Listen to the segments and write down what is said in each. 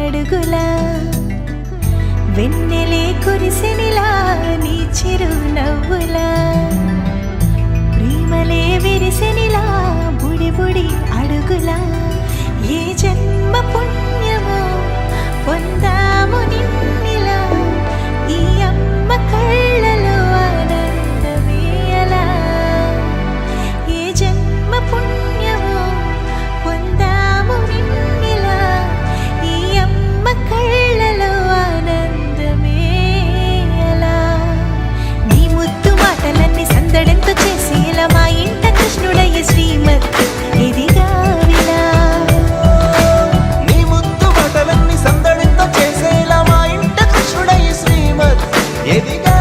అడుగులా వెన్నెలే కురిసెనిలా నీ చిరు నవ్వులా ప్రేమలే విరిసెనిలా బుడి బుడి అడుగులా ఏ జన్మ పుణ్యమో పొందాము నిన్నిలా ఈ అమ్మ కళ్ళలో ఆనందమే అలా ఏ జన్మ పుణ్యమో పొందాము నిన్నిలా ఈ అమ్మ కళ్ళలో ఆనందమే అలా నీ ముద్దు మాటలన్నీ సందడంతో చేసేలా మా ఇంట కృష్ణుడయ్య శ్రీమత్ ఇదిగా విలా నీ ముద్దు మాటలన్నీ సందడితో చేసేలా మా ఇంట కృష్ణుడయ్య శ్రీమత్ ఎదిగా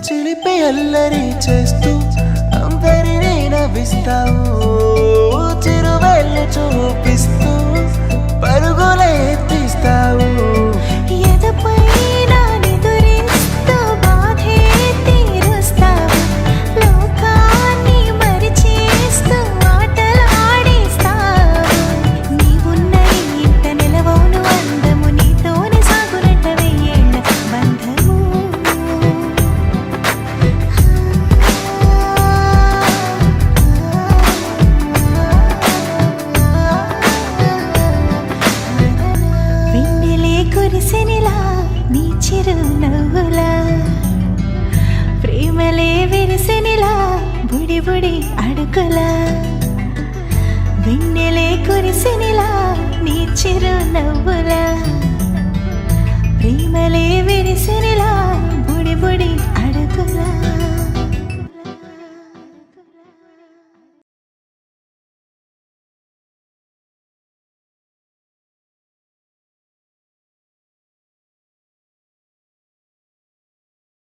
చిలిపి అల్లరి చేస్తూ అందరినీ నవ్విస్తావు చిరువేళ్ళు చూపిస్తూ పరుగులే తీస్తావు ఎదపైన నిదురిస్తూ బాధే తీరుస్తావు లోకాన్ని మరిచేస్తూ ఆటలు ఆడిస్తావు నీవున్న ఈ ఇంట నిలవవును అందము నీతోనే సాగునట్ట వెయ్యేళ్ళ బంధము వెన్నెలే కురిసెనిలా నీ చిరు నవ్వులా ప్రేమలే విరిసెనిలా బుడి బుడి అడుగులా వెన్నెలే కురిసెనిలా నీ చిరు నవ్వులా ప్రేమలే విరిసెనిలా బుడి బుడి